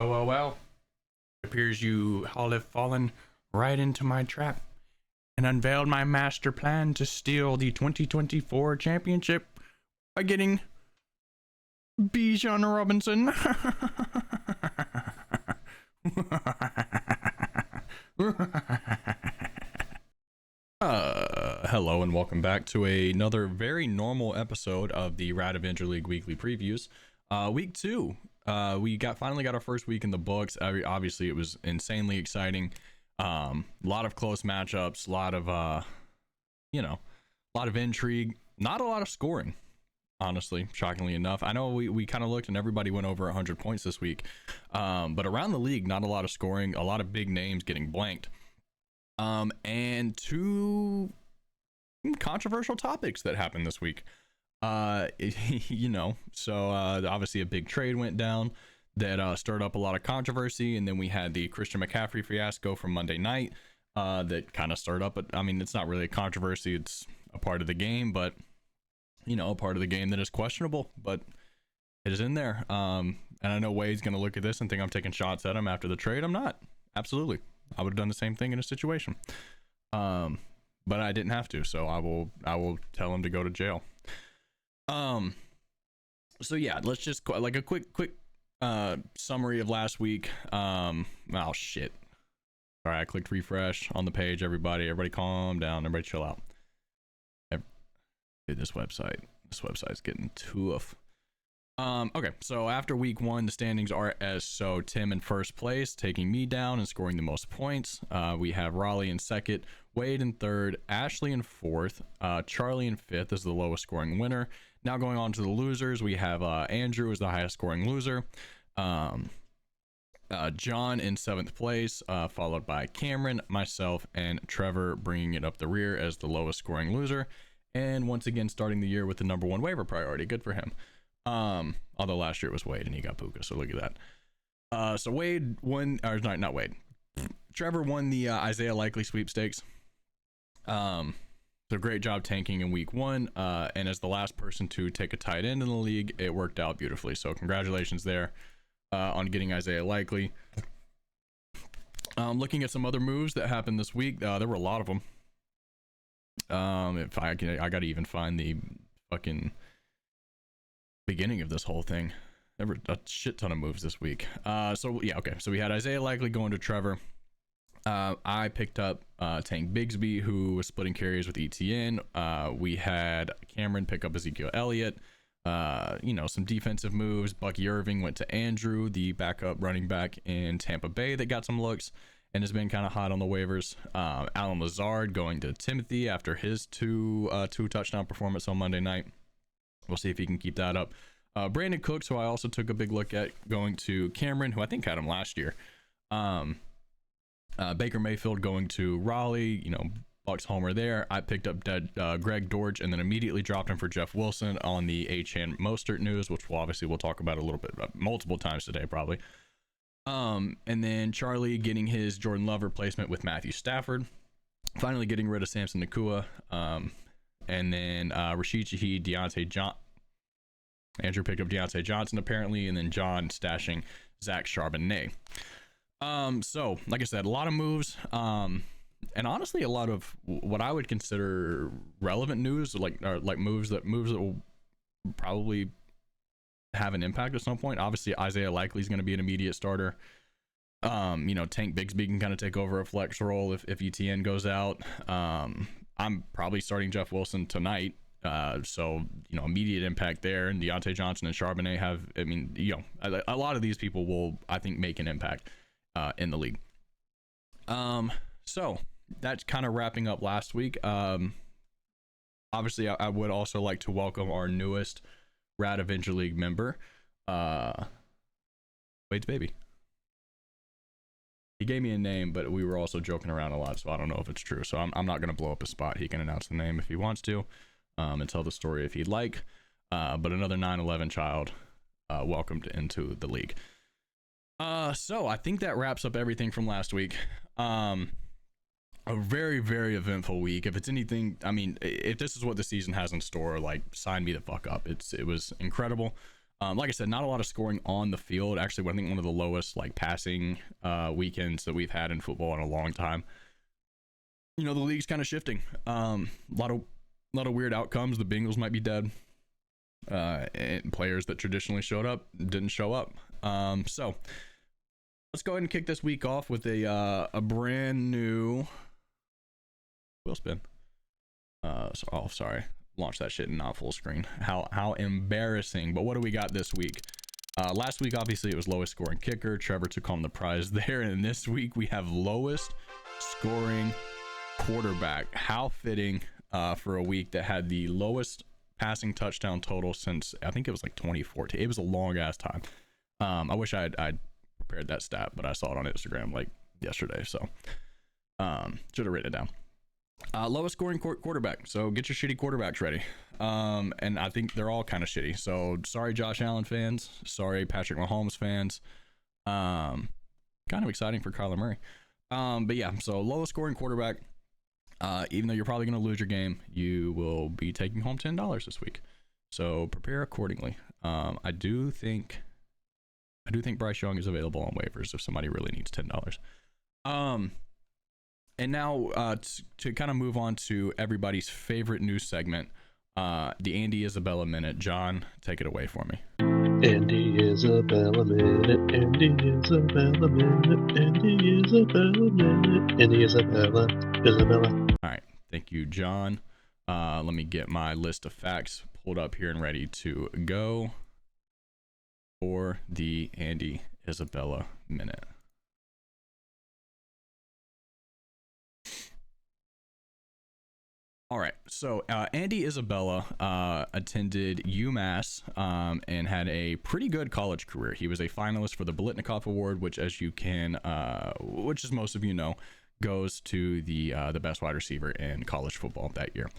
Well. It appears you all have fallen right into my trap and unveiled my master plan to steal the 2024 championship by getting Bijan Robinson. Hello and welcome back to another very normal episode of the Avenger League weekly previews. Week 2. We finally got our first week in the books. Obviously, it was insanely exciting. A lot of close matchups, a lot of intrigue, not a lot of scoring. Honestly, shockingly enough, I know we kind of looked and everybody went over 100 points this week, but around the league, not a lot of scoring, a lot of big names getting blanked, and two controversial topics that happened this week. Obviously a big trade went down that stirred up a lot of controversy, and then we had the Christian McCaffrey fiasco from Monday night that kind of stirred up. I mean, it's not really a controversy, it's a part of the game, but a part of the game that is questionable, but it is in there. And I know Wade's gonna look at this and think I'm taking shots at him after the trade. I'm not. Absolutely, I would have done the same thing in a situation, but I didn't have to, so I will tell him to go to jail. So yeah, let's just like a quick summary of last week. Oh shit, all right, I clicked refresh on the page. Everybody calm down, everybody chill out. Dude, this website's getting tough. Okay, so after week 1, the standings are as so: Tim in first place, taking me down and scoring the most points. We have Raleigh in second, Wade in third, Ashley in fourth, Charlie in fifth is the lowest scoring winner. Now going on to the losers, we have Andrew is the highest scoring loser, John in 7th place, followed by Cameron, myself, and Trevor bringing it up the rear as the lowest scoring loser, and once again starting the year with the number 1 waiver priority. Good for him. Although last year it was Wade and he got Puka, so look at that. So Wade won, or not Wade, Trevor won the Isaiah Likely sweepstakes. So great job tanking in week 1, and as the last person to take a tight end in the league, it worked out beautifully, so congratulations there on getting Isaiah Likely. Looking at some other moves that happened this week, there were a lot of them. If I gotta even find the fucking beginning of this whole thing. There were a shit ton of moves this week. So we had Isaiah Likely going to Trevor. I picked up Tank Bigsby, who was splitting carries with ETN. We had Cameron pick up Ezekiel Elliott. Some defensive moves. Bucky Irving went to Andrew, the backup running back in Tampa Bay that got some looks and has been kind of hot on the waivers. Alan Lazard going to Timothy after his two touchdown performance on Monday night. We'll see if he can keep that up. Brandon Cooks, who I also took a big look at, going to Cameron, who I think had him last year. Baker Mayfield going to Raleigh, Bucks homer there. I picked up Greg Dortch and then immediately dropped him for Jeff Wilson on the Achane Mostert news, which we'll talk about a little bit, multiple times today probably. And then Charlie getting his Jordan Love replacement with Matthew Stafford, finally getting rid of Samson Nakua, and then Rashid Shaheed, Deontay Johnson. Andrew picked up Deontay Johnson apparently, and then John stashing Zach Charbonnet. So like I said, a lot of moves, and honestly a lot of what I would consider relevant news, like moves that will probably have an impact at some point. Obviously Isaiah Likely is going to be an immediate starter. Tank Bigsby can kind of take over a flex role if ETN goes out. I'm probably starting Jeff Wilson tonight. So immediate impact there, and Deontay Johnson and Charbonnet have, a lot of these people will, I think, make an impact in the league. So that's kind of wrapping up last week. Obviously I would also like to welcome our newest Avenger League member, Wade's baby. He gave me a name, but we were also joking around a lot, so I don't know if it's true. So I'm not going to blow up his spot. He can announce the name if he wants to, and tell the story if he'd like. But another 9/11 child welcomed into the league. So I think that wraps up everything from last week. A very, very eventful week. If it's anything, I mean, if this is what the season has in store, like, sign me the fuck up. It was incredible. Like I said, not a lot of scoring on the field. Actually, I think one of the lowest like passing weekends that we've had in football in a long time. You know, the league's kind of shifting. A lot of weird outcomes. The Bengals might be dead. And players that traditionally showed up didn't show up. So let's go ahead and kick this week off with a brand new wheel spin. Sorry. Launch that shit in not full screen. How embarrassing. But what do we got this week? Last week, obviously, it was lowest scoring kicker. Trevor took home the prize there. And this week, we have lowest scoring quarterback. How fitting for a week that had the lowest passing touchdown total since, I think it was like 2014. It was a long ass time. I wish I'd prepared that stat, but I saw it on Instagram like yesterday. So should have written it down. Lowest scoring quarterback. So get your shitty quarterbacks ready. And I think they're all kind of shitty. So sorry, Josh Allen fans. Sorry, Patrick Mahomes fans. Kind of exciting for Kyler Murray. But yeah, so lowest scoring quarterback. Even though you're probably going to lose your game, you will be taking home $10 this week. So prepare accordingly. I do think Bryce Young is available on waivers if somebody really needs $10. And now to kind of move on to everybody's favorite news segment, the Andy Isabella Minute. John, take it away for me. Andy Isabella Minute, Andy Isabella Minute, Andy Isabella Minute, Andy Isabella. All right, thank you, John. Let me get my list of facts pulled up here and ready to go for the Andy Isabella Minute. All right, so Andy Isabella attended UMass and had a pretty good college career. He was a finalist for the Biletnikoff Award, which, as most of you know, goes to the best wide receiver in college football that year.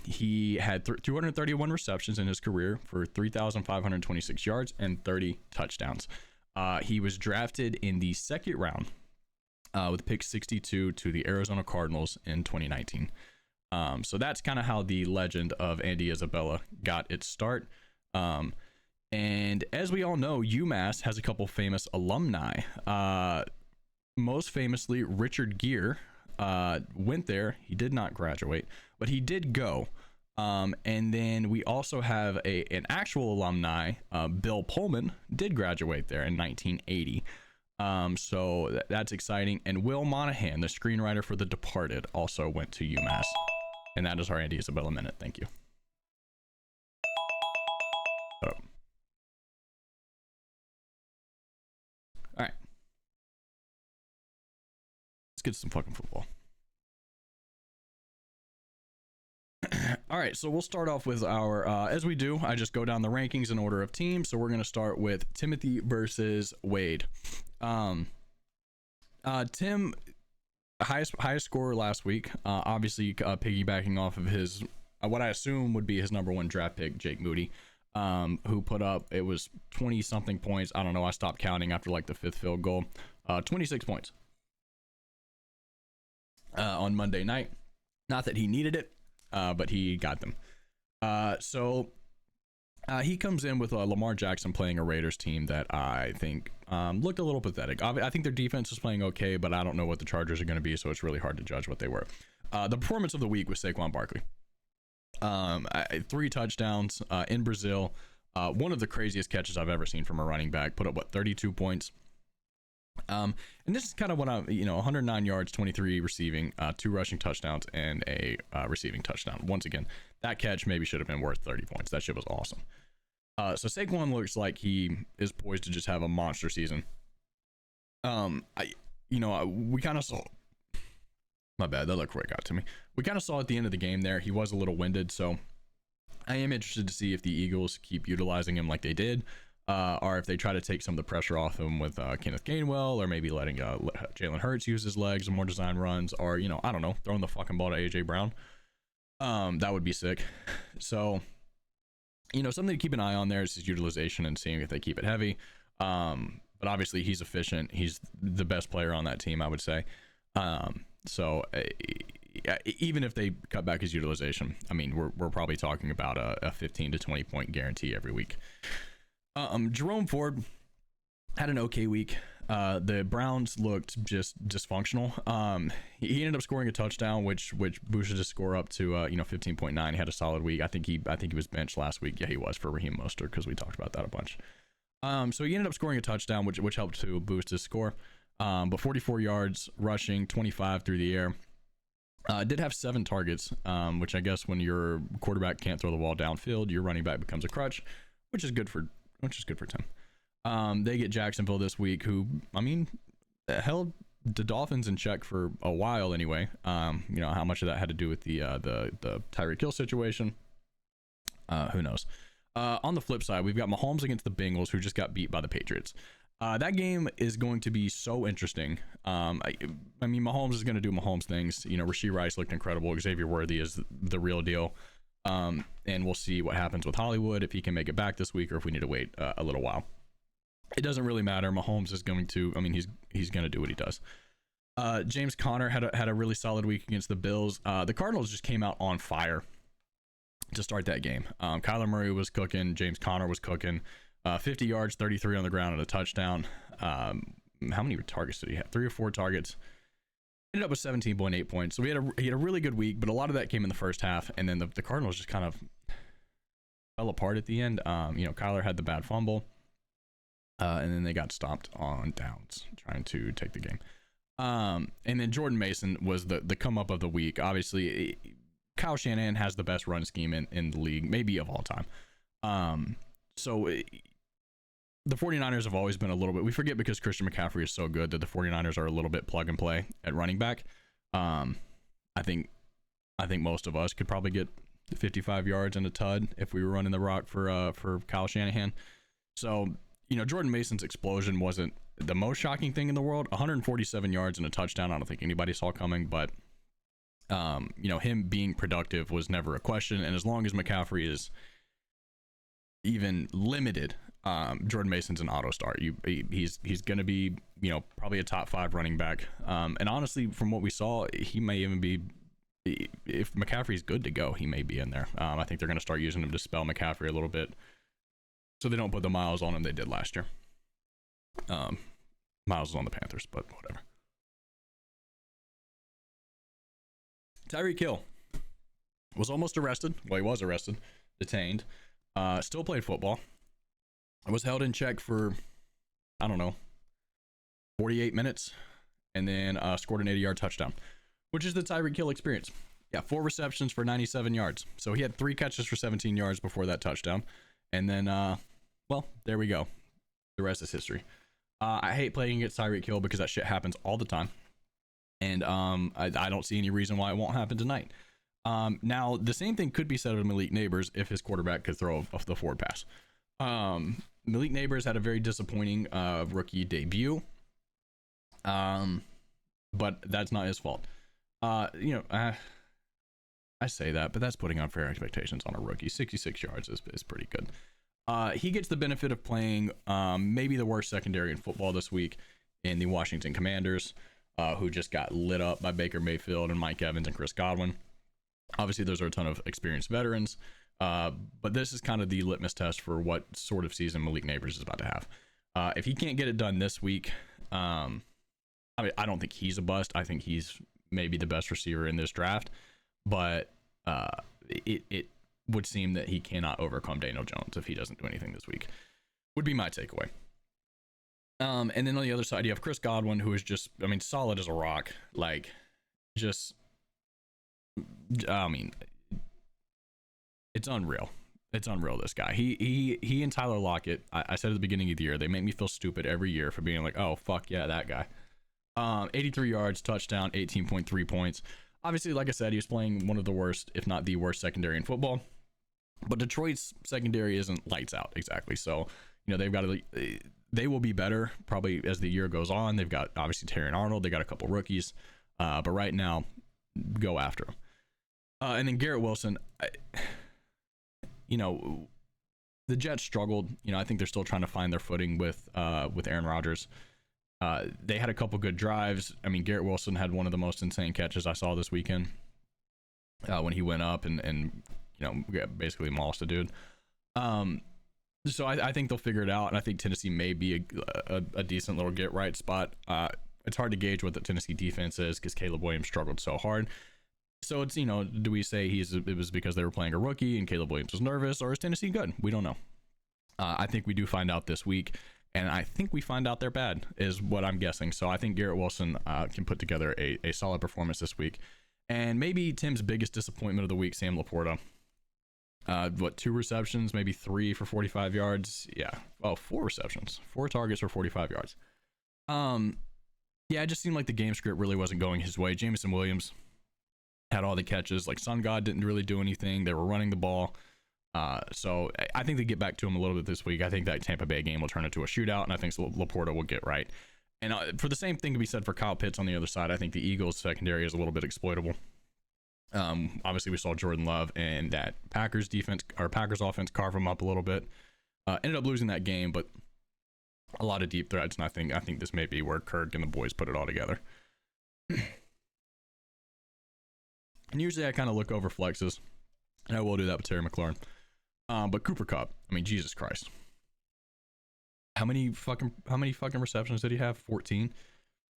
He had 231 receptions in his career for 3,526 yards and 30 touchdowns. He was drafted in the second round with pick 62 to the Arizona Cardinals in 2019. So that's kind of how the legend of Andy Isabella got its start. And as we all know, UMass has a couple famous alumni. Most famously, Richard Gere went there. He did not graduate, but he did go. And then we also have an actual alumni, Bill Pullman, did graduate there in 1980. So that's exciting. And Will Monahan, the screenwriter for The Departed, also went to UMass. And that is our Andy Isabella Minute. Thank you. All right. Let's get to some fucking football. All right, so we'll start off with our, as we do, I just go down the rankings in order of teams. So we're going to start with Timothy versus Wade. Tim, highest scorer last week, obviously piggybacking off of his, what I assume would be his number one draft pick, Jake Moody, who put up, it was 20 something points. I don't know. I stopped counting after like the fifth field goal. 26 points on Monday night. Not that he needed it, but he got them. So he comes in with Lamar Jackson playing a Raiders team that I think looked a little pathetic. I think their defense was playing okay, but I don't know what the Chargers are going to be, so it's really hard to judge what they were. The performance of the week was Saquon Barkley. 3 touchdowns in Brazil. One of the craziest catches I've ever seen from a running back. Put up, 32 points. And this is kind of what 109 yards, 23 receiving, 2 rushing touchdowns, and a receiving touchdown. Once again, that catch maybe should have been worth 30 points. That shit was awesome. So Saquon looks like he is poised to just have a monster season. We kind of saw, my bad, that look where it got to me. We kind of saw at the end of the game there, he was a little winded. So I am interested to see if the Eagles keep utilizing him like they did. Or if they try to take some of the pressure off him with Kenneth Gainwell, or maybe letting Jalen Hurts use his legs and more design runs, or, I don't know, throwing the fucking ball to AJ Brown. That would be sick. So, something to keep an eye on there is his utilization and seeing if they keep it heavy. But obviously he's efficient. He's the best player on that team, I would say. So even if they cut back his utilization, I mean, we're probably talking about a 15 to 20 point guarantee every week. Jerome Ford had an okay week. The Browns looked just dysfunctional. He ended up scoring a touchdown, which boosted his score up to 15.9. He had a solid week. I think he was benched last week. Yeah, he was for Raheem Mostert because we talked about that a bunch. So he ended up scoring a touchdown, which helped to boost his score. But 44 yards rushing, 25 through the air. Did have 7 targets, which I guess when your quarterback can't throw the ball downfield, your running back becomes a crutch, which is good for Tim. They get Jacksonville this week, who, I mean, held the Dolphins in check for a while anyway. How much of that had to do with the Tyreek Hill situation, who knows. On the flip side, we've got Mahomes against the Bengals, who just got beat by the Patriots. That game is going to be so interesting. I mean, Mahomes is going to do Mahomes things. Rashee Rice looked incredible. Xavier Worthy is the real deal. And we'll see what happens with Hollywood, if he can make it back this week or if we need to wait a little while. It doesn't really matter. Mahomes is going to, he's going to do what he does. James Conner had a really solid week against the Bills. The Cardinals just came out on fire to start that game. Kyler Murray was cooking. James Conner was cooking. 50 yards, 33 on the ground, and a touchdown. How many targets did he have? 3 or 4 targets. Ended up with 17.8 points. So he had a really good week, but a lot of that came in the first half, and then the Cardinals just kind of fell apart at the end. Kyler had the bad fumble, and then they got stopped on downs trying to take the game. And then Jordan Mason was the come up of the week. Obviously, Kyle Shanahan has the best run scheme in the league, maybe of all time. So the 49ers have always been a little bit, we forget because Christian McCaffrey is so good that the 49ers are a little bit plug and play at running back. I think most of us could probably get 55 yards and a tud if we were running the rock for Kyle Shanahan. So, Jordan Mason's explosion wasn't the most shocking thing in the world. 147 yards and a touchdown, I don't think anybody saw coming, but him being productive was never a question. And as long as McCaffrey is even limited, Jordan Mason's an auto start. He's going to be probably a top 5 running back. And honestly, from what we saw, he may even be, if McCaffrey's good to go, he may be in there. I think they're going to start using him to spell McCaffrey a little bit, so they don't put the miles on him they did last year. Miles was on the Panthers, but whatever. Tyreek Hill was almost arrested. Well, he was arrested, detained. Still played football. Was held in check for, 48 minutes, and then scored an 80-yard touchdown, which is the Tyreek Hill experience. Yeah, 4 receptions for 97 yards. So he had 3 catches for 17 yards before that touchdown. And then, there we go. The rest is history. I hate playing against Tyreek Hill because that shit happens all the time. And I don't see any reason why it won't happen tonight. Now, the same thing could be said of Malik Neighbors if his quarterback could throw the forward pass. Malik Neighbors had a very disappointing rookie debut, but that's not his fault. I say that, but that's putting unfair expectations on a rookie. 66 yards is pretty good. He gets the benefit of playing maybe the worst secondary in football this week in the Washington Commanders, who just got lit up by Baker Mayfield and Mike Evans and Chris Godwin. Obviously, those are a ton of experienced veterans, but this is kind of the litmus test for what sort of season Malik Neighbors is about to have. If he can't get it done this week, I don't think he's a bust. I think he's maybe the best receiver in this draft, but it would seem that he cannot overcome Daniel Jones if he doesn't do anything this week, would be my takeaway. And then on the other side, you have Chris Godwin, who is just, solid as a rock. It's unreal. It's unreal, this guy. He and Tyler Lockett, I said at the beginning of the year, they make me feel stupid every year for being like, oh, fuck yeah, that guy. 83 yards, touchdown, 18.3 points. Obviously, like I said, he was playing one of the worst, if not the worst, secondary in football. But Detroit's secondary isn't lights out exactly. So, they've got to, they will be better probably as the year goes on. They've got obviously Terry Arnold. They got a couple rookies. But right now, go after him. And then Garrett Wilson, the Jets struggled. I think they're still trying to find their footing with Aaron Rodgers. They had a couple good drives. Garrett Wilson had one of the most insane catches I saw this weekend when he went up and basically mossed a dude. So I think they'll figure it out, and I think Tennessee may be a decent little get right spot. It's hard to gauge what the Tennessee defense is because Caleb Williams struggled so hard. So it's, do we say it was because they were playing a rookie and Caleb Williams was nervous, or is Tennessee good? We don't know. I think we do find out this week, and I think we find out they're bad is what I'm guessing. So I think Garrett Wilson can put together a solid performance this week. And maybe Tim's biggest disappointment of the week, Sam Laporta. 2 receptions, maybe 3 for 45 yards. Yeah. Oh, 4 receptions, 4 targets for 45 yards. Yeah, it just seemed like the game script really wasn't going his way. Jameson Williams had all the catches. Like, Sun God didn't really do anything. They were running the ball. So I think they get back to him a little bit this week. I think that Tampa Bay game will turn into a shootout, and I think Laporta will get right. And for the same thing to be said for Kyle Pitts on the other side, I think the Eagles secondary is a little bit exploitable. Obviously we saw Jordan Love and that Packers offense carve him up a little bit. Ended up losing that game, but a lot of deep threats, and I think this may be where Kirk and the boys put it all together. And usually I kind of look over flexes, and I will do that with Terry McLaurin. But Cooper Kupp, I mean, Jesus Christ. How many fucking receptions did he have? 14.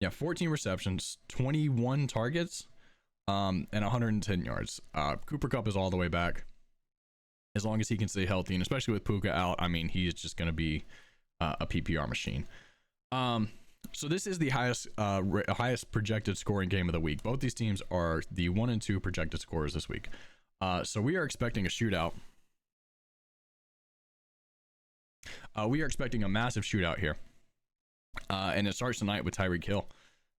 Yeah, 14 receptions, 21 targets, and 110 yards. Cooper Kupp is all the way back. As long as he can stay healthy, and especially with Puka out, I mean, he is just going to be a PPR machine. So this is the highest projected scoring game of the week. Both these teams are the 1 and 2 projected scorers this week. So we are expecting a shootout. We are expecting a massive shootout here, and it starts tonight with Tyreek Hill.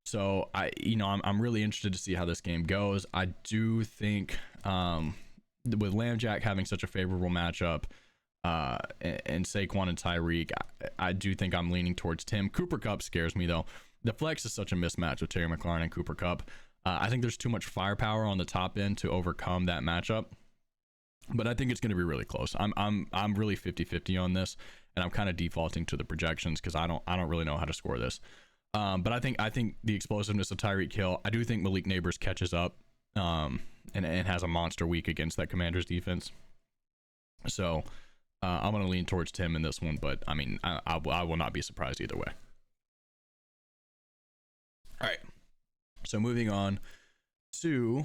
So I'm really interested to see how this game goes. I do think with Lamjack having such a favorable matchup, and Saquon and Tyreek, I do think I'm leaning towards Tim. Cooper Kupp scares me though. The flex is such a mismatch with Terry McLaurin and Cooper Kupp. I think there's too much firepower on the top end to overcome that matchup. But I think it's going to be really close. I'm really 50-50 on this, and I'm kind of defaulting to the projections because I don't really know how to score this. But I think the explosiveness of Tyreek Hill. I do think Malik Neighbors catches up, and has a monster week against that Commanders defense. So I'm going to lean towards Tim in this one, but I mean I will not be surprised either way. All right. So moving on to.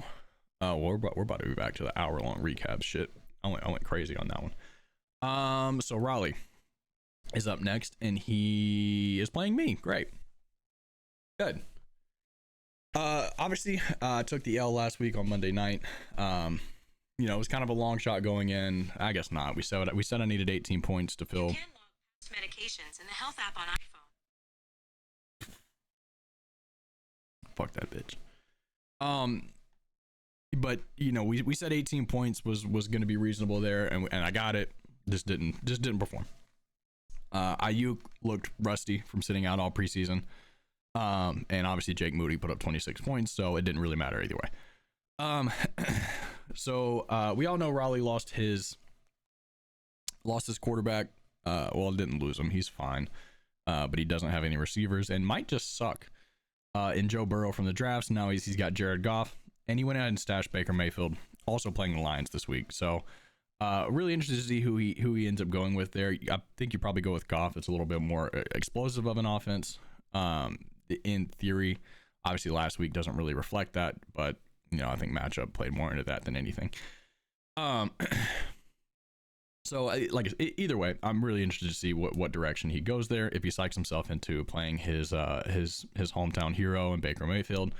We're about to be back to the hour-long recap shit. I went crazy on that one. So Raleigh is up next, and he is playing me. Great. Good. Obviously, took the L last week on Monday night. It was kind of a long shot going in. I guess not. We said I needed 18 points to fill. You can log medications in the health app on iPhone. Fuck that bitch. But we said 18 points was going to be reasonable there, and I got it. Just didn't perform. Ayuk looked rusty from sitting out all preseason, and obviously Jake Moody put up 26 points, so it didn't really matter either way. So we all know Raleigh lost his quarterback. Well, didn't lose him. He's fine, but he doesn't have any receivers and might just suck. In Joe Burrow from the drafts. Now he's got Jared Goff. And he went out and stashed Baker Mayfield, also playing the Lions this week. So, really interested to see who he ends up going with there. I think you probably go with Goff. It's a little bit more explosive of an offense, in theory. Obviously, last week doesn't really reflect that, but I think matchup played more into that than anything. So, either way, I'm really interested to see what direction he goes there. If he psychs himself into playing his hometown hero and Baker Mayfield.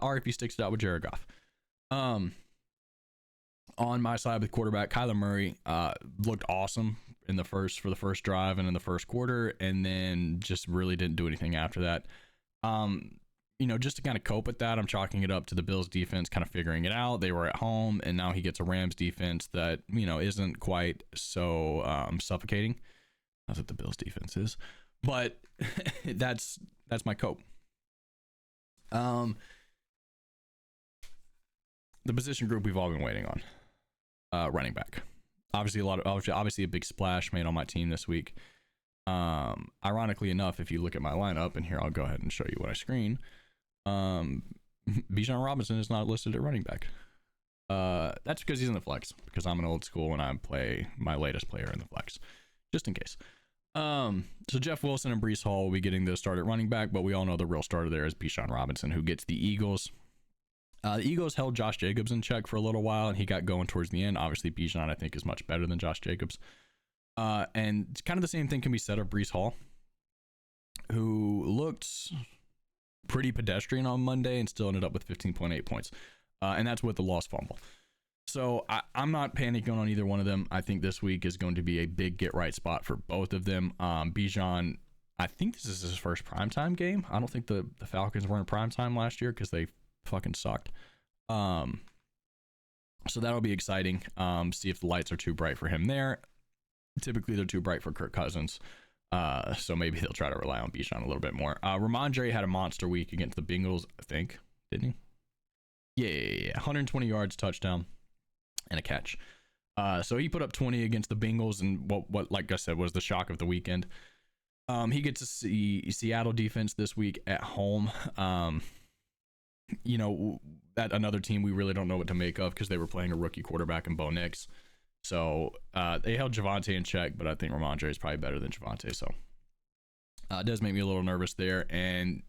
Or if he sticks it out with Jared Goff. On my side with quarterback, Kyler Murray looked awesome for the first drive and in the first quarter, and then just really didn't do anything after that. Just to kind of cope with that, I'm chalking it up to the Bills defense kind of figuring it out. They were at home, and now he gets a Rams defense that isn't quite so suffocating. Not that the Bills defense is, but that's my cope. The position group we've all been waiting on, running back. Obviously a big splash made on my team this week. Ironically enough, if you look at my lineup, and here I'll go ahead and show you what I screen. Bijan Robinson is not listed at running back. That's because he's in the flex. Because I'm an old school and I play my latest player in the flex. just in case. So Jeff Wilson and Breece Hall will be getting the start at running back, but we all know the real starter there is Bijan Robinson, who gets the Eagles. The Eagles held Josh Jacobs in check for a little while, and he got going towards the end. Obviously, Bijan, I think, is much better than Josh Jacobs. And kind of the same thing can be said of Breece Hall, who looked pretty pedestrian on Monday and still ended up with 15.8 points. And that's with the lost fumble. So I'm not panicking on either one of them. I think this week is going to be a big get right spot for both of them. Bijan, I think this is his first primetime game. I don't think the Falcons were in primetime last year because they fucking sucked. So that'll be exciting. See if the lights are too bright for him there. Typically they're too bright for Kirk Cousins. So maybe they'll try to rely on Bijan a little bit more. Ramondre had a monster week against the Bengals, I think, didn't he? Yeah. 120 yards, touchdown, and a catch. So he put up 20 against the Bengals, and what like I said was the shock of the weekend. He gets to see Seattle defense this week at home. That another team we really don't know what to make of because they were playing a rookie quarterback in Bo Nix. So they held Javonte in check, but I think Ramondre is probably better than Javonte. So it does make me a little nervous there. And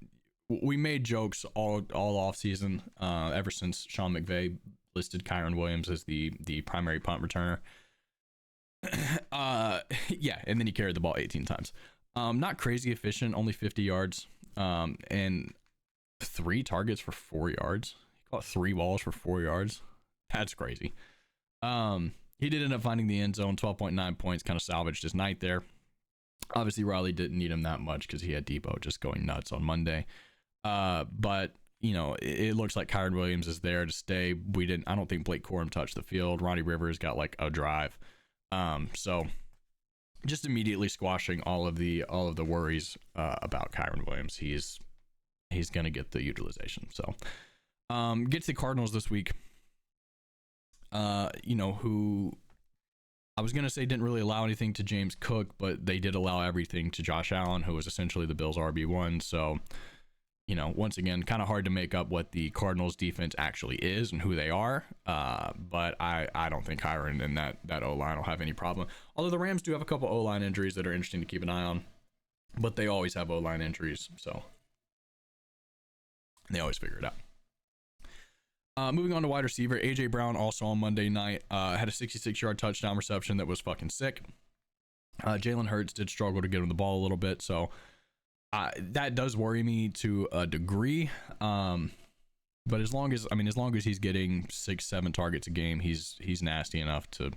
we made jokes all off season ever since Sean McVay listed Kyron Williams as the primary punt returner. Yeah, and then he carried the ball 18 times. Not crazy efficient, only 50 yards, and 3 targets for 4 yards. He caught 3 balls for 4 yards. That's crazy. He did end up finding the end zone, 12.9 points, kind of salvaged his night there. Obviously, Raleigh didn't need him that much because he had Debo just going nuts on Monday. But it looks like Kyron Williams is there to stay. I don't think Blake Corum touched the field. Ronnie Rivers got like a drive. So just immediately squashing all of the worries about Kyron Williams. He's gonna get the utilization. So gets the Cardinals this week. Who I was gonna say didn't really allow anything to James Cook, but they did allow everything to Josh Allen, who was essentially the Bills' RB1. So once again, kind of hard to make up what the Cardinals defense actually is and who they are. But I don't think Kyron and that O-line will have any problem. Although the Rams do have a couple O-line injuries that are interesting to keep an eye on, but they always have O-line injuries, so they always figure it out. Moving on to wide receiver, AJ Brown also on Monday night had a 66-yard touchdown reception that was fucking sick. Jalen Hurts did struggle to get him the ball a little bit, so that does worry me to a degree. But as long as he's getting 6-7 targets a game, he's nasty enough to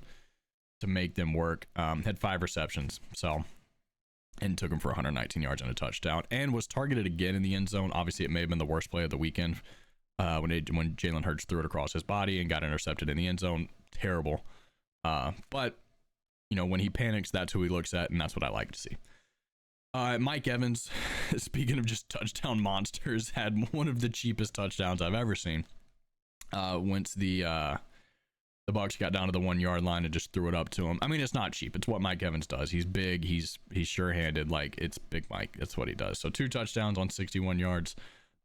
make them work. Had 5 receptions, and took him for 119 yards and a touchdown, and was targeted again in the end zone. Obviously, it may have been the worst play of the weekend when Jalen Hurts threw it across his body and got intercepted in the end zone. Terrible. But when he panics, that's who he looks at, and that's what I like to see. Mike Evans, speaking of just touchdown monsters, had one of the cheapest touchdowns I've ever seen. Once the Bucs got down to the 1 yard line and just threw it up to him. I mean, it's not cheap. It's what Mike Evans does. He's big. He's sure-handed. Like, it's Big Mike. That's what he does. So 2 touchdowns on 61 yards.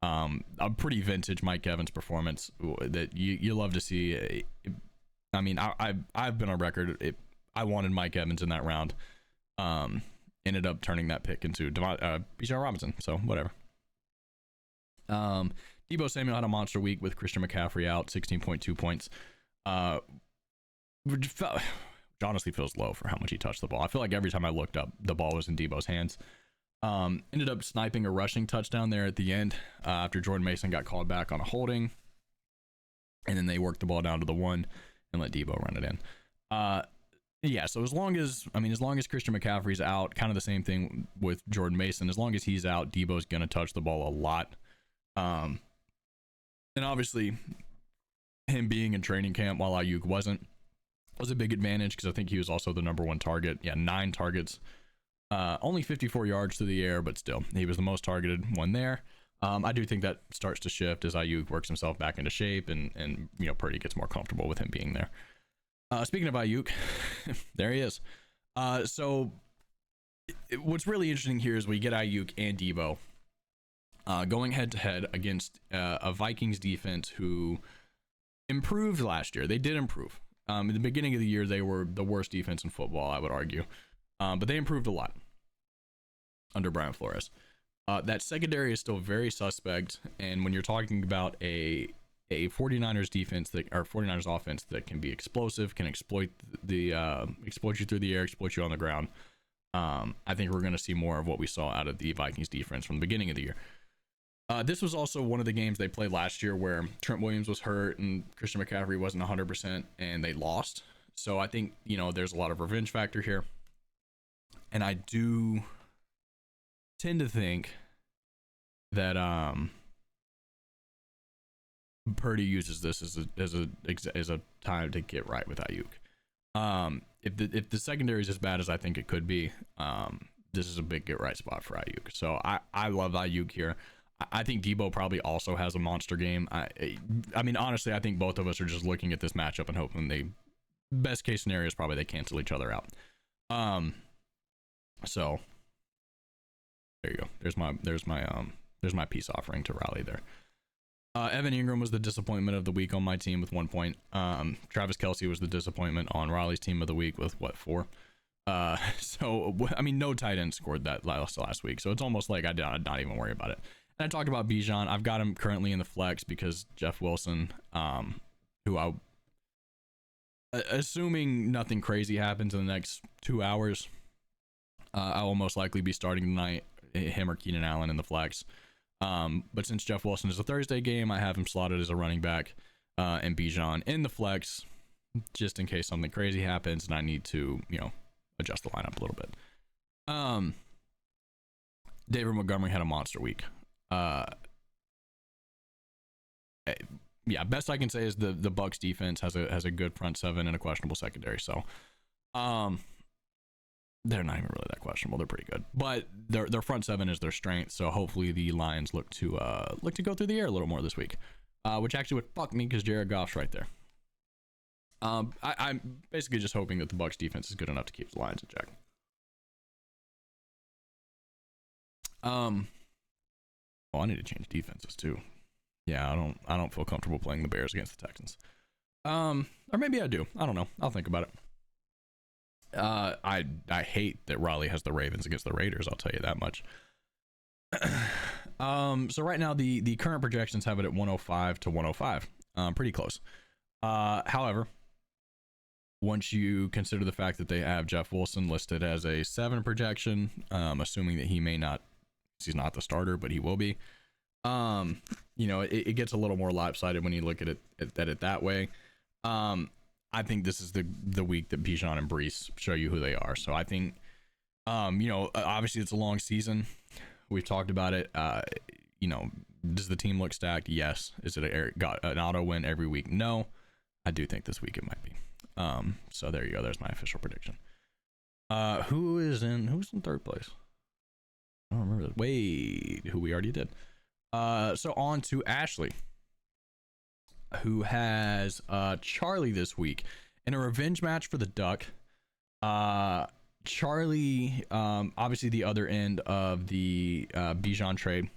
A pretty vintage Mike Evans performance that you love to see. I mean, I've been on record. I wanted Mike Evans in that round. Ended up turning that pick into Bijan Robinson. So whatever. Deebo Samuel had a monster week with Christian McCaffrey out, 16.2 points. Which honestly feels low for how much he touched the ball. I feel like every time I looked up, the ball was in Deebo's hands. Ended up sniping a rushing touchdown there at the end after Jordan Mason got called back on a holding, and then they worked the ball down to the 1 and let Deebo run it in. Yeah, so as long as Christian McCaffrey's out, kind of the same thing with Jordan Mason. As long as he's out, Deebo's gonna touch the ball a lot. And obviously, him being in training camp while Ayuk wasn't was a big advantage because I think he was also the number 1 target. Yeah, 9 targets. Only 54 yards through the air, but still, he was the most targeted one there. I do think that starts to shift as Ayuk works himself back into shape and Purdy gets more comfortable with him being there. Speaking of Ayuk, there he is. So what's really interesting here is we get Ayuk and Deebo going head to head against a Vikings defense who improved last year. They did improve. In the beginning of the year, they were the worst defense in football, I would argue. But they improved a lot under Brian Flores. That secondary is still very suspect, and when you're talking about a 49ers defense that, or 49ers offense that can be explosive, can exploit you through the air, exploit you on the ground, I think we're going to see more of what we saw out of the Vikings defense from the beginning of the year. This was also one of the games they played last year where Trent Williams was hurt and Christian McCaffrey wasn't 100%, and they lost. So I think, there's a lot of revenge factor here. And I do tend to think that Purdy uses this as a time to get right with Ayuk. If the secondary is as bad as I think it could be, this is a big get right spot for Ayuk. So I love Ayuk here. I think Debo probably also has a monster game. I mean, honestly, I think both of us are just looking at this matchup and hoping best case scenario is probably they cancel each other out. So there you go. There's my peace offering to Raleigh there. Evan Ingram was the disappointment of the week on my team with 1 point. Travis Kelce was the disappointment on Raleigh's team of the week with 4. So I mean, no tight end scored that last week, so it's almost like I'd not even worry about it. And I talked about Bijan. I've got him currently in the flex because Jeff Wilson, who assuming nothing crazy happens in the next 2 hours, I will most likely be starting tonight, him or Keenan Allen in the flex. But since Jeff Wilson is a Thursday game, I have him slotted as a running back, and Bijan in the flex, just in case something crazy happens and I need to, adjust the lineup a little bit. David Montgomery had a monster week. Yeah, best I can say is the Bucs defense has a good front seven and a questionable secondary. So, they're not even really that questionable. They're pretty good, but their front seven is their strength. So hopefully the Lions look to go through the air a little more this week, which actually would fuck me because Jared Goff's right there. I'm basically just hoping that the Bucs defense is good enough to keep the Lions in check. I need to change defenses too. Yeah, I don't feel comfortable playing the Bears against the Texans. Or maybe I do. I don't know. I'll think about it. I hate that Raleigh has the Ravens against the Raiders. I'll tell you that much. So right now the current projections have it at 105 to 105. Pretty close. However, once you consider the fact that they have Jeff Wilson listed as a 7 projection, assuming that he's not the starter, but he will be. It gets a little more lopsided when you look at it that way. I think this is the week that Bijan and Brees show you who they are. So I think, obviously it's a long season. We've talked about it. Does the team look stacked? Yes. Is it an auto win every week? No. I do think this week it might be. So there you go. There's my official prediction. Who's in third place? I don't remember that. Wait, who we already did. So on to Ashley, who has Charlie this week in a revenge match for the Duck. Charlie, obviously the other end of the Bijan trade,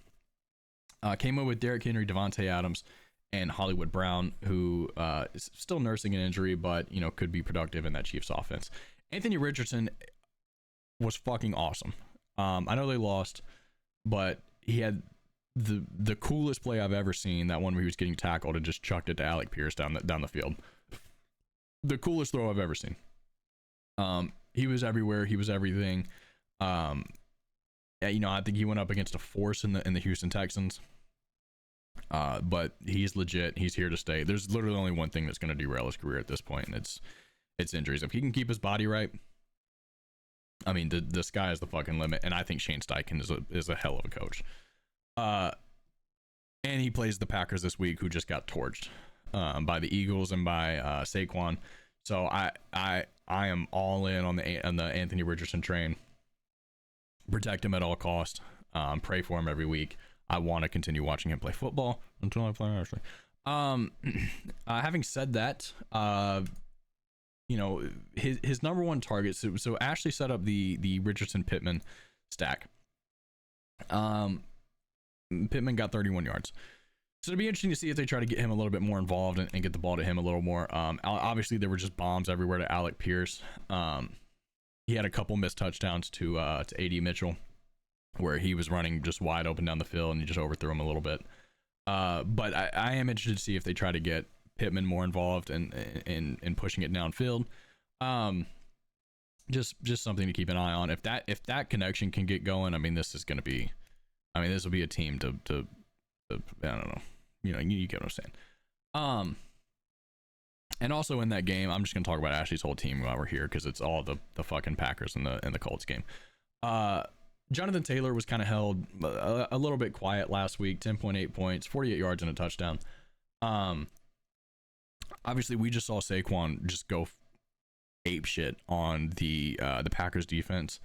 came in with Derrick Henry, Devontae Adams, and Hollywood Brown, who is still nursing an injury, but could be productive in that Chiefs offense. Anthony Richardson was fucking awesome. I know they lost, but he had the coolest play I've ever seen. That one where he was getting tackled and just chucked it to Alec Pierce down the field. The coolest throw I've ever seen. He was everywhere. He was everything. I think he went up against a force in the Houston Texans. But he's legit. He's here to stay. There's literally only one thing that's going to derail his career at this point, and it's injuries. If he can keep his body right, I mean, the sky is the fucking limit. And I think Shane Steichen is a hell of a coach. And he plays the Packers this week, who just got torched by the Eagles and by Saquon. So I am all in on the Anthony Richardson train. Protect him at all costs. Pray for him every week. I want to continue watching him play football until I play Ashley. Having said that, his number one target. So Ashley set up the Richardson Pittman stack. Pittman got 31 yards. So it'll be interesting to see if they try to get him a little bit more involved and get the ball to him a little more. Obviously there were just bombs everywhere to Alec Pierce. he had a couple missed touchdowns to AD Mitchell, where he was running just wide open down the field and he just overthrew him a little bit. But I am interested to see if they try to get Pittman more involved in pushing it downfield. Just something to keep an eye on. If that connection can get going, I mean, this is going to be, I mean, this will be a team to I don't know, you get what I'm saying. And also in that game, I'm just gonna talk about Ashley's whole team while we're here because it's all the fucking Packers and the Colts game. Jonathan Taylor was kind of held a little bit quiet last week. 10.8 points, 48 yards and a touchdown. Obviously we just saw Saquon just go ape shit on the Packers defense.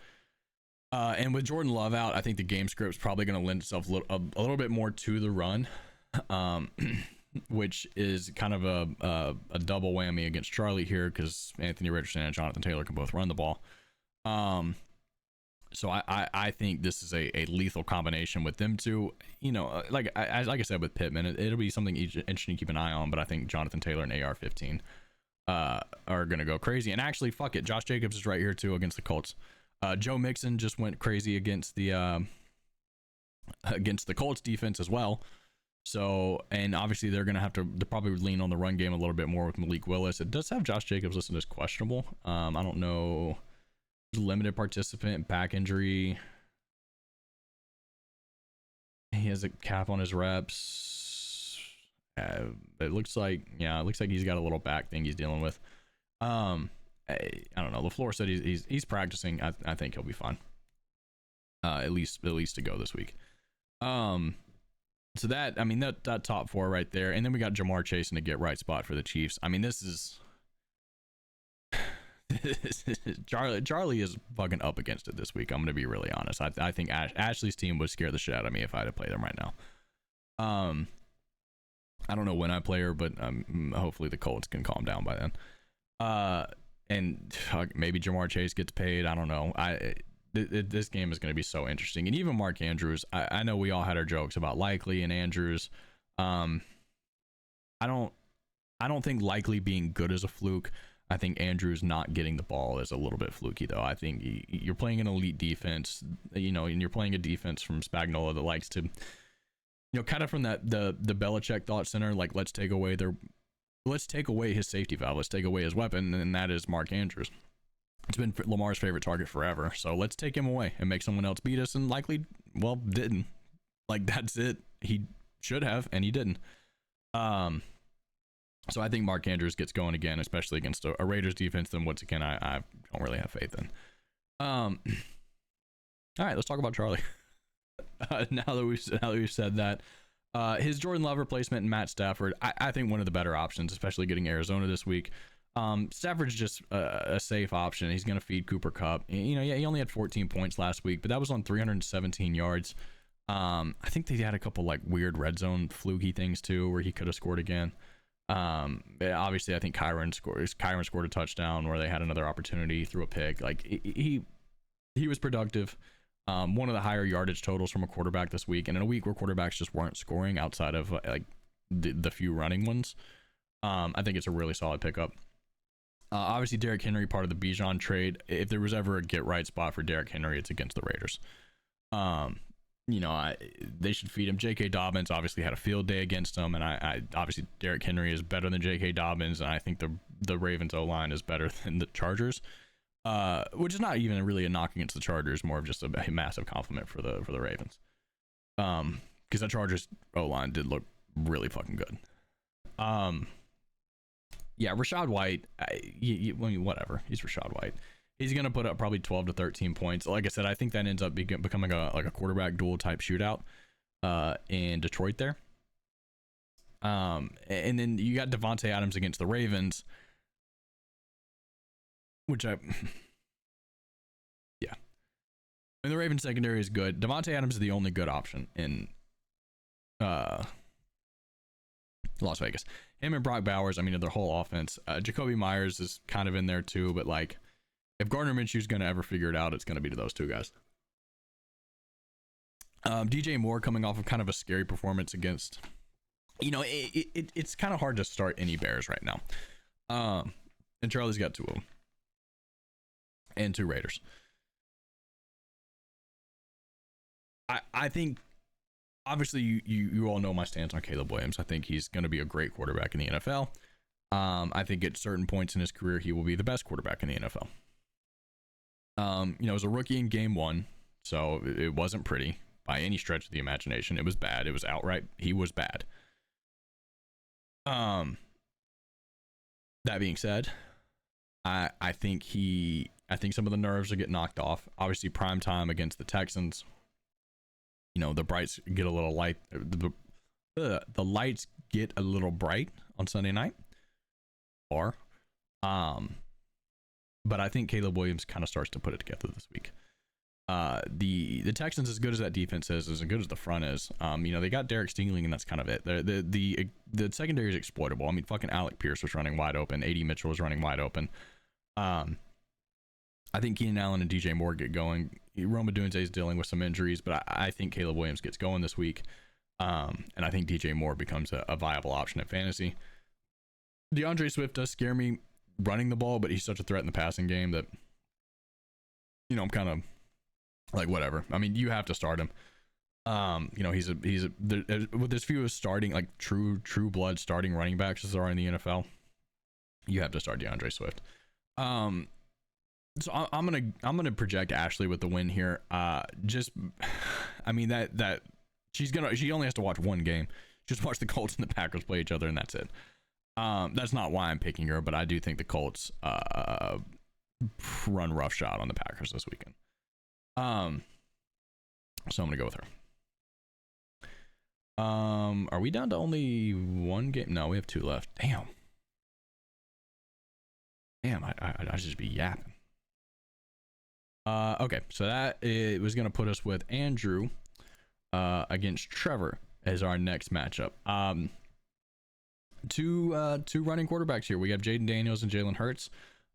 And with Jordan Love out, I think the game script's probably going to lend itself a little bit more to the run, which is kind of a double whammy against Charlie here because Anthony Richardson and Jonathan Taylor can both run the ball. So I think this is a lethal combination with them two. Like I said with Pittman, it'll be something interesting to keep an eye on. But I think Jonathan Taylor and AR-15 are going to go crazy. And actually, fuck it, Josh Jacobs is right here too against the Colts. Joe Mixon just went crazy against the Colts defense as well. So, and obviously they're going to have to probably lean on the run game a little bit more with Malik Willis. It does have Josh Jacobs listed as questionable. I don't know. Limited participant, back injury. He has a cap on his reps. It looks like he's got a little back thing he's dealing with. I don't know. LaFleur said he's practicing. I think he'll be fine. At least to go this week. So that, I mean, that top four right there, and then we got Jamar Chase in a get right spot for the Chiefs. I mean, this is Charlie is fucking up against it this week. I'm gonna be really honest. I think Ashley's team would scare the shit out of me if I had to play them right now. I don't know when I play her, but hopefully the Colts can calm down by then. And maybe Jamar Chase gets paid. I don't know. This game is going to be so interesting. And even Mark Andrews, I know we all had our jokes about Likely and Andrews. I don't think Likely being good is a fluke. I think Andrews not getting the ball is a little bit fluky, though. I think you're playing an elite defense, and you're playing a defense from Spagnuolo that likes to, kind of from that the Belichick thought center, like let's take away his safety valve, let's take away his weapon, and that is Mark Andrews. It's been Lamar's favorite target forever, so let's take him away and make someone else beat us. And Likely, well, didn't. Like, that's it. He should have, and he didn't. So I think Mark Andrews gets going again, especially against a Raiders defense. Then once again, I don't really have faith in. All right, let's talk about Charlie. Now that we've said that, his Jordan Love replacement and Matt Stafford, I think one of the better options, especially getting Arizona this week. Stafford's just a safe option. He's going to feed Cooper Kupp. He only had 14 points last week, but that was on 317 yards. I think they had a couple like weird red zone fluky things too, where he could have scored again. Obviously I think Kyron scored a touchdown where they had another opportunity through a pick. Like he was productive. One of the higher yardage totals from a quarterback this week, and in a week where quarterbacks just weren't scoring outside of like the few running ones. I think it's a really solid pickup. Obviously Derrick Henry, part of the Bijan trade. If there was ever a get right spot for Derrick Henry, it's against the Raiders. They should feed him. J.K. Dobbins obviously had a field day against him, and I obviously Derrick Henry is better than J.K. Dobbins, and I think the Ravens O-line is better than the Chargers, which is not even really a knock against the Chargers, more of just a massive compliment for the Ravens, because the Chargers O-line did look really fucking good. Yeah, Rachaad White, whatever. He's Rachaad White. He's going to put up probably 12 to 13 points. Like I said, I think that ends up becoming a quarterback duel type shootout in Detroit there. And then you got Devontae Adams against the Ravens, which yeah. And the Ravens secondary is good. Devontae Adams is the only good option in Las Vegas. Him and Brock Bowers, I mean, their whole offense. Jacoby Myers is kind of in there too, but like, if Gardner Minshew's going to ever figure it out, it's going to be to those two guys. DJ Moore coming off of kind of a scary performance against, it's kind of hard to start any Bears right now. And Charlie's got two of them. and 2 Raiders. I think obviously you all know my stance on Caleb Williams. I think he's going to be a great quarterback in the NFL. I think at certain points in his career he will be the best quarterback in the NFL. You know, as a rookie in game 1, so it wasn't pretty by any stretch of the imagination. It was bad. It was outright. He was bad. That being said, I think some of the nerves are getting knocked off. Obviously, prime time against the Texans. You know, the brights get a little light. The lights get a little bright on Sunday night. But I think Caleb Williams kind of starts to put it together this week. The Texans, as good as that defense is as good as the front is, you know, they got Derek Stingley, and that's kind of it. The secondary is exploitable. I mean, fucking Alec Pierce was running wide open. AD Mitchell was running wide open. I think Keenan Allen and DJ Moore get going. Rome Odunze is dealing with some injuries, but I think Caleb Williams gets going this week. And I think DJ Moore becomes a viable option at fantasy. DeAndre Swift does scare me running the ball, but he's such a threat in the passing game that, you know, I'm kind of like, whatever. I mean, you have to start him. You know, he's with as few as starting, like true blood starting running backs as there are in the NFL, you have to start DeAndre Swift. So I'm gonna project Ashley with the win here. I mean that she only has to watch one game. Just watch the Colts and the Packers play each other, and that's it. That's not why I'm picking her, but I do think the Colts run roughshod on the Packers this weekend. So I'm gonna go with her. Are we down to only one game? No, we have 2 left. Damn, I just be yapping. Okay, so that it was gonna put us with Andrew against Trevor as our next matchup. Two running quarterbacks here. We have Jaden Daniels and Jalen Hurts.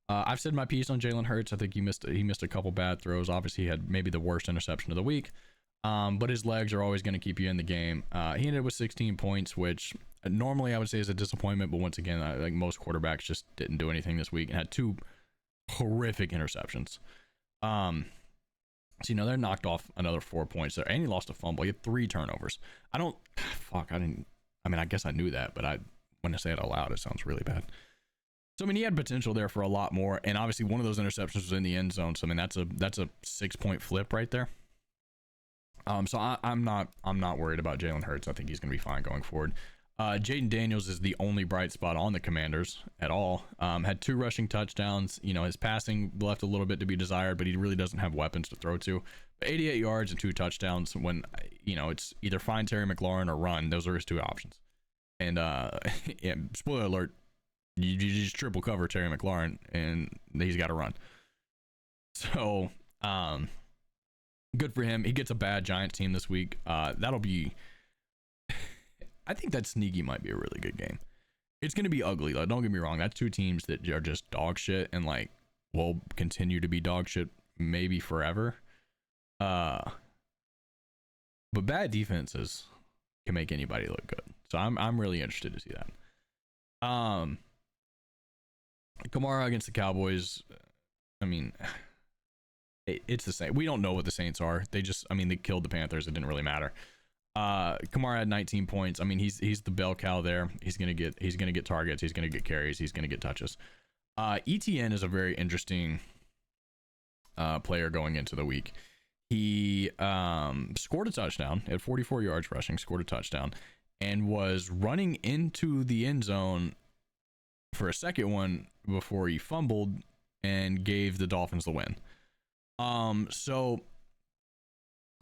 I've said my piece on Jalen Hurts. I think he missed a couple bad throws. Obviously, he had maybe the worst interception of the week. But his legs are always going to keep you in the game. He ended with 16 points, which normally I would say is a disappointment. But once again, I think most quarterbacks just didn't do anything this week and had 2 horrific interceptions. So, you know, they're knocked off another 4 points there, and he lost a fumble. He had 3 turnovers. I guess I knew that, but when I say it out loud, it sounds really bad. So, I mean, he had potential there for a lot more, and obviously one of those interceptions was in the end zone. So, I mean, that's a 6-point flip right there. So I'm not worried about Jalen Hurts. I think he's going to be fine going forward. Jaden Daniels is the only bright spot on the Commanders at all. Had 2 rushing touchdowns. You know, his passing left a little bit to be desired, but he really doesn't have weapons to throw to. But 88 yards and 2 touchdowns when, you know, it's either find Terry McLaurin or run. Those are his 2 options. And yeah, spoiler alert, you just triple cover Terry McLaurin and he's got to run. So good for him. He gets a bad Giants team this week. That'll be... I think that sneaky might be a really good game. It's going to be ugly, though. Don't get me wrong. That's 2 teams that are just dog shit and, like, will continue to be dog shit maybe forever. But bad defenses can make anybody look good. So I'm really interested to see that. Kamara against the Cowboys. I mean, it's the same. We don't know what the Saints are. They killed the Panthers. It didn't really matter. Kamara had 19 points. I mean, he's the bell cow there. He's gonna get targets. He's gonna get carries. He's gonna get touches. ETN is a very interesting player going into the week. He scored a touchdown at 44 yards rushing, scored a touchdown, and was running into the end zone for a second one before he fumbled and gave the Dolphins the win. So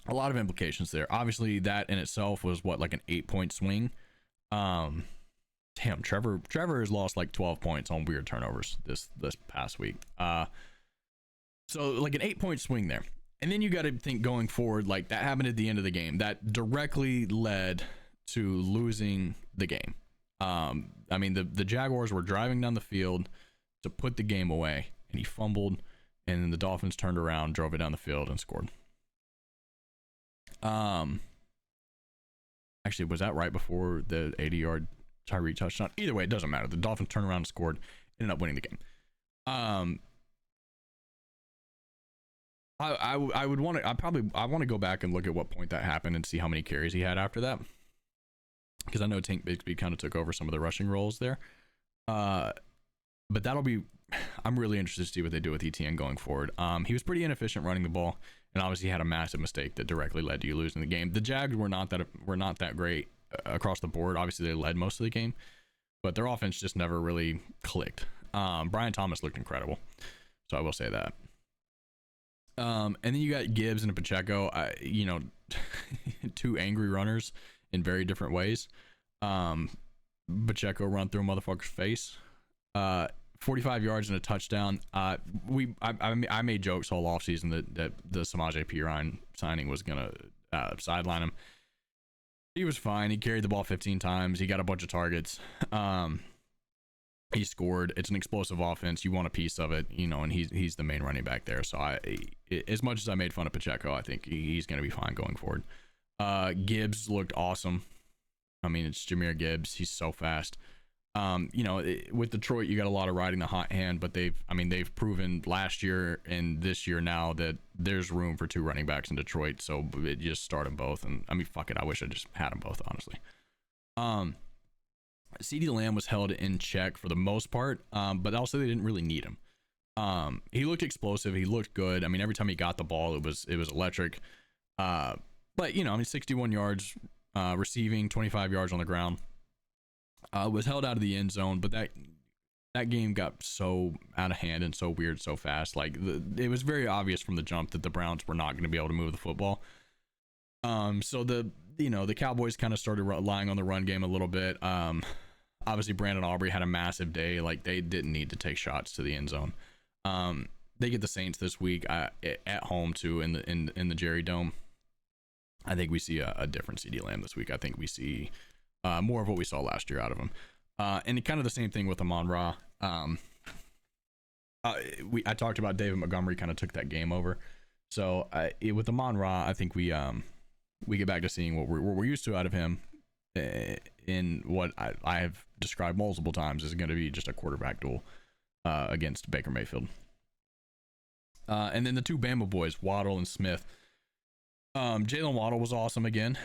a lot of implications there. Obviously, that in itself was like an 8-point swing. Damn, Trevor has lost like 12 points on weird turnovers this past week. So like an 8-point swing there. And then you got to think going forward, like that happened at the end of the game. That directly led to losing the game. I mean, the Jaguars were driving down the field to put the game away, and he fumbled, and then the Dolphins turned around, drove it down the field, and scored. Actually, was that right before the 80-yard Tyreek touchdown? Either way, it doesn't matter. The Dolphins turned around and scored, ended up winning the game. I would want to. I want to go back and look at what point that happened and see how many carries he had after that, because I know Tank Bigsby kind of took over some of the rushing roles there. But that'll be. I'm really interested to see what they do with ETN going forward. He was pretty inefficient running the ball, and obviously had a massive mistake that directly led to you losing the game. The Jags were not that great across the board. Obviously, they led most of the game, but their offense just never really clicked. Brian Thomas looked incredible, so I will say that. And then you got Gibbs and Pacheco, two angry runners in very different ways. Pacheco run through a motherfucker's face. 45 yards and a touchdown. I made jokes all offseason that the Samaje Perine signing was gonna sideline him. He was fine. He carried the ball 15 times. He got a bunch of targets. He scored. It's an explosive offense. You want a piece of it, and he's the main running back there. So as much as I made fun of Pacheco, I think he's going to be fine going forward. Gibbs looked awesome. I mean, it's Jahmyr Gibbs. He's so fast. With Detroit, you got a lot of riding the hot hand, but they've proven last year and this year now that there's room for two running backs in Detroit. So you just start them both. And I mean, fuck it. I wish I just had them both, honestly. CeeDee Lamb was held in check for the most part, but also they didn't really need him. He looked explosive. He looked good. I mean, every time he got the ball, it was electric. But 61 yards receiving, 25 yards on the ground. Was held out of the end zone, but that game got so out of hand and so weird so fast. Like it was very obvious from the jump that the Browns were not going to be able to move the football. So the Cowboys kind of started relying on the run game a little bit. Obviously Brandon Aubrey had a massive day. Like they didn't need to take shots to the end zone. They get the Saints this week at home too in the Jerry Dome. I think we see a different CeeDee Lamb this week. I think we see more of what we saw last year out of him. And kind of the same thing with Amon-Ra. I talked about David Montgomery kind of took that game over. So with Amon-Ra, I think we get back to seeing what we're used to out of him in what I have described multiple times is going to be just a quarterback duel against Baker Mayfield. And then the two Bama boys, Waddle and Smith. Jalen Waddle was awesome again.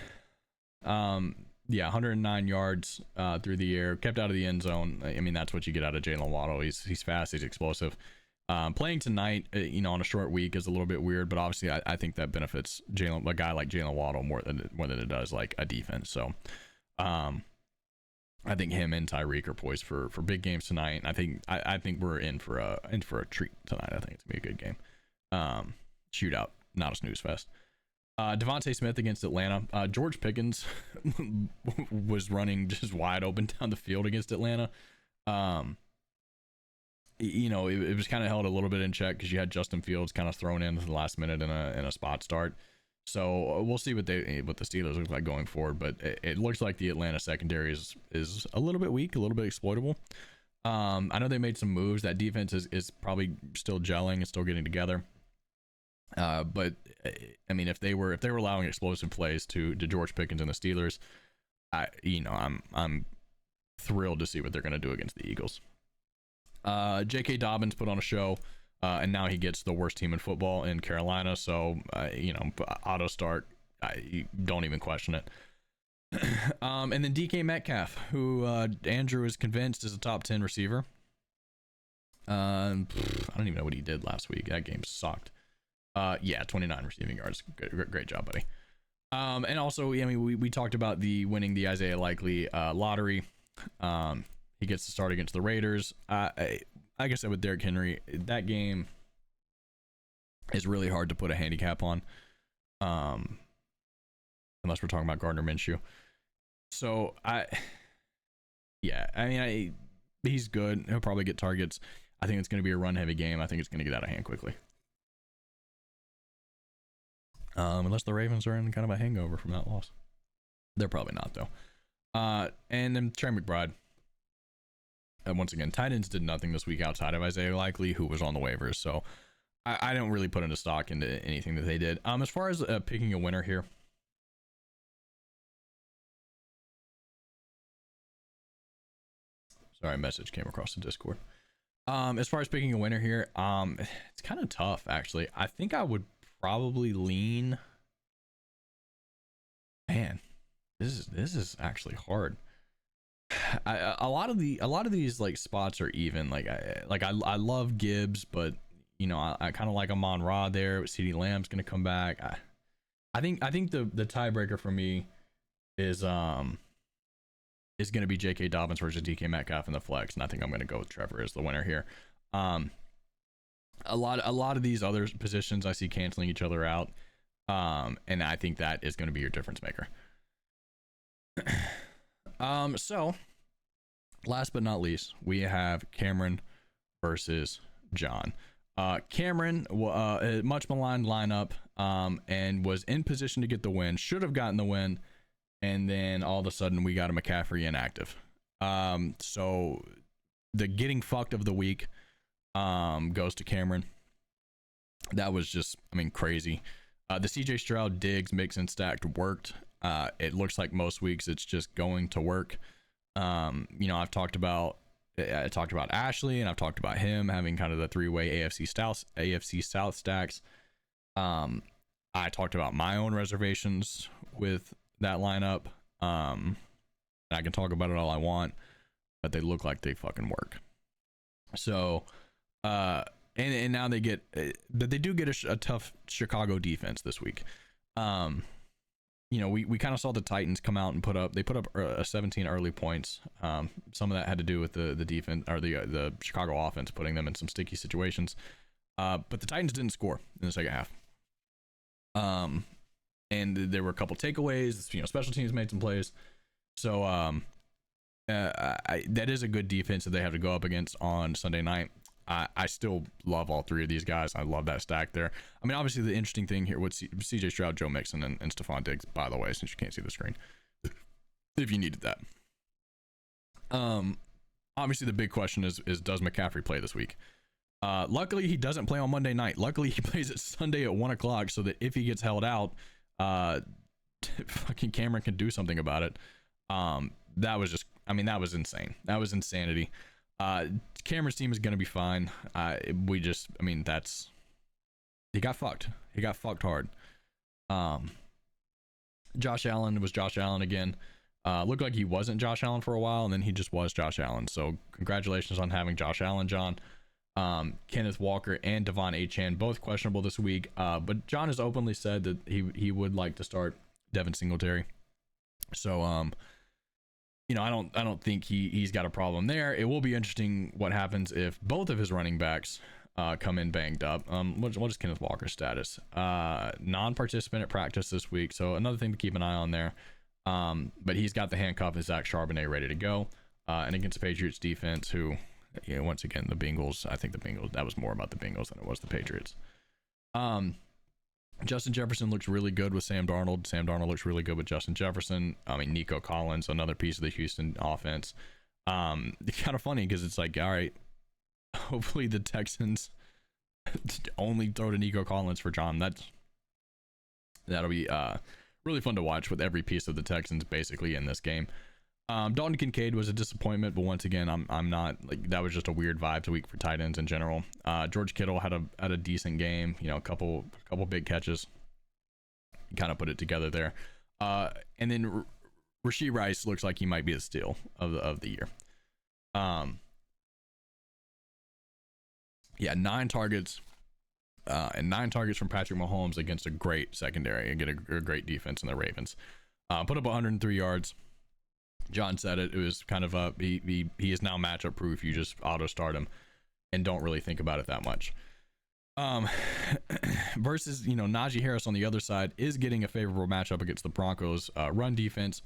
109 yards through the air, kept out of the end zone. I mean, that's what you get out of Jalen Waddle. He's fast, he's explosive. Playing tonight, on a short week is a little bit weird, but obviously I think that benefits a guy like Jalen Waddle more than it does like a defense. So I think him and Tyreek are poised for big games tonight. I think we're in for a treat tonight. I think it's gonna be a good game. Shootout, not a snooze fest. Devontae Smith against Atlanta. George Pickens was running just wide open down the field against Atlanta. It was kind of held a little bit in check because you had Justin Fields kind of thrown in at the last minute in a spot start. So we'll see what the Steelers look like going forward. But it looks like the Atlanta secondary is a little bit weak, a little bit exploitable. I know they made some moves. That defense is probably still gelling and still getting together. But I mean, if they were allowing explosive plays to George Pickens and the Steelers, I'm thrilled to see what they're going to do against the Eagles. J.K. Dobbins put on a show, and now he gets the worst team in football in Carolina. So auto start, don't even question it. And then DK Metcalf, who Andrew is convinced is a top 10 receiver. I don't even know what he did last week. That game sucked. 29 receiving yards. Great job, buddy. And also, we talked about winning the Isaiah Likely lottery. He gets to start against the Raiders. Like I said with Derrick Henry, that game is really hard to put a handicap on, unless we're talking about Gardner Minshew. So he's good. He'll probably get targets. I think it's going to be a run-heavy game. I think it's going to get out of hand quickly. Unless the Ravens are in kind of a hangover from that loss. They're probably not, though. And then Trey McBride. Once again, tight ends did nothing this week outside of Isaiah Likely, who was on the waivers. So I don't really put into stock into anything that they did. As far as picking a winner here. Sorry, a message came across the Discord. As far as picking a winner here, it's kind of tough, actually. I think I would probably lean. Man, this is actually hard. A lot of these like spots are even. I love Gibbs, but you know I kind of like Amon Ra there. CeeDee Lamb's gonna come back. I think the tiebreaker for me is gonna be J.K. Dobbins versus DK Metcalf in the flex, and I think I'm gonna go with Trevor as the winner here. A lot of these other positions I see canceling each other out, and I think that is gonna be your difference maker. So last but not least, we have Cameron versus John. Cameron, much maligned lineup, and was in position to get the win, should have gotten the win, and then all of a sudden we got a McCaffrey inactive. So the getting fucked of the week goes to Cameron. That was just, I mean, crazy. The CJ Stroud, Diggs, mix and stacked worked. It looks like most weeks it's just going to work. You know, I talked about Ashley, and I've talked about him having kind of the three-way AFC South stacks. I talked about my own reservations with that lineup. And I can talk about it all I want, but they look like they fucking work. So, and now they get, but they do get a tough Chicago defense this week. You know, we kind of saw the Titans come out and put up a 17 early points. Some of that had to do with the defense, or the Chicago offense putting them in some sticky situations. But the Titans didn't score in the second half. And there were a couple takeaways. You know, special teams made some plays. So that is a good defense that they have to go up against on Sunday night. I still love all three of these guys. I love that stack there. I mean, obviously the interesting thing here with CJ Stroud, Joe Mixon, and Stephon Diggs, by the way, since you can't see the screen, if you needed that. Obviously the big question is does McCaffrey play this week? Luckily he doesn't play on Monday night. Luckily he plays it Sunday at 1:00, so that if he gets held out, fucking Cameron can do something about it. That was just, I mean, that was insane. That was insanity. Cameron's team is going to be fine. He got fucked. He got fucked hard. Josh Allen was Josh Allen again. Looked like he wasn't Josh Allen for a while, and then he just was Josh Allen. So congratulations on having Josh Allen, John. Kenneth Walker and Devon Achane both questionable this week. But John has openly said that he would like to start Devin Singletary. So you know, I don't think he's got a problem there. It will be interesting what happens if both of his running backs come in banged up. What is Kenneth Walker's status? Non-participant at practice this week, so another thing to keep an eye on there. But he's got the handcuff of Zach Charbonnet ready to go, and against the Patriots defense, who, you know, once again, the Bengals. I think the Bengals, that was more about the Bengals than it was the Patriots. Justin Jefferson looks really good with Sam Darnold. Sam Darnold looks really good with Justin Jefferson. I mean, Nico Collins, another piece of the Houston offense. It's kind of funny because it's like, all right, hopefully the Texans only throw to Nico Collins for John. That'll be really fun to watch with every piece of the Texans basically in this game. Dalton Kincaid was a disappointment, but once again, I'm not, like, that was just a weird vibes week for tight ends in general. George Kittle had a decent game, you know, a couple big catches, kind of put it together there. And then Rashee Rice looks like he might be the steal of the year. Yeah, 9 targets, and 9 targets from Patrick Mahomes against a great secondary and get a great defense in the Ravens. Put up 103 yards. John said it was kind of he is now matchup proof. You just auto start him and don't really think about it that much. Versus, you know, Najee Harris on the other side is getting a favorable matchup against the Broncos run defense,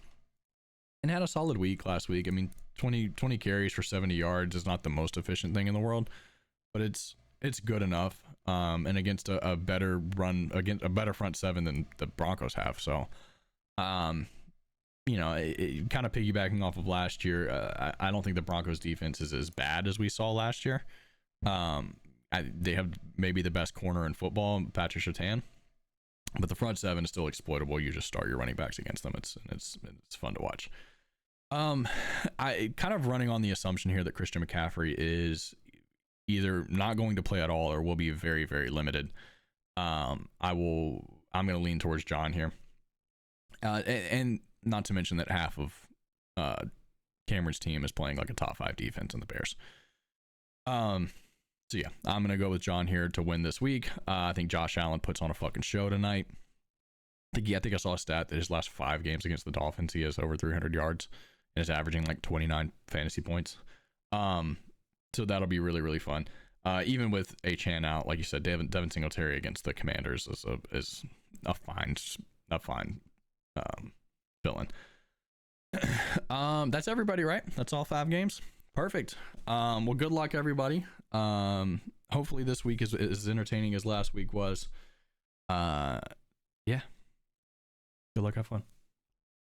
and had a solid week last week. I mean, 20 carries for 70 yards is not the most efficient thing in the world, but it's good enough. And against a better run, against a better front seven than the Broncos have. So, you know, it kind of piggybacking off of last year. I don't think the Broncos defense is as bad as we saw last year. They have maybe the best corner in football, Patrick Surtain, but the front seven is still exploitable. You just start your running backs against them. It's fun to watch. I kind of running on the assumption here that Christian McCaffrey is either not going to play at all or will be very, very limited. I'm gonna lean towards John here. And not to mention that half of Cameron's team is playing like a top 5 defense in the Bears. So yeah, I'm gonna go with John here to win this week. I think Josh Allen puts on a fucking show tonight. I think I saw a stat that his last 5 games against the Dolphins, he has over 300 yards and is averaging like 29 fantasy points. So that'll be really, really fun. Even with Achane out, like you said, Devin Singletary against the Commanders is a fine villain. That's everybody, right? That's all 5 games. Perfect. Well, good luck, everybody. Hopefully this week is as entertaining as last week was. Yeah. Good luck. Have fun.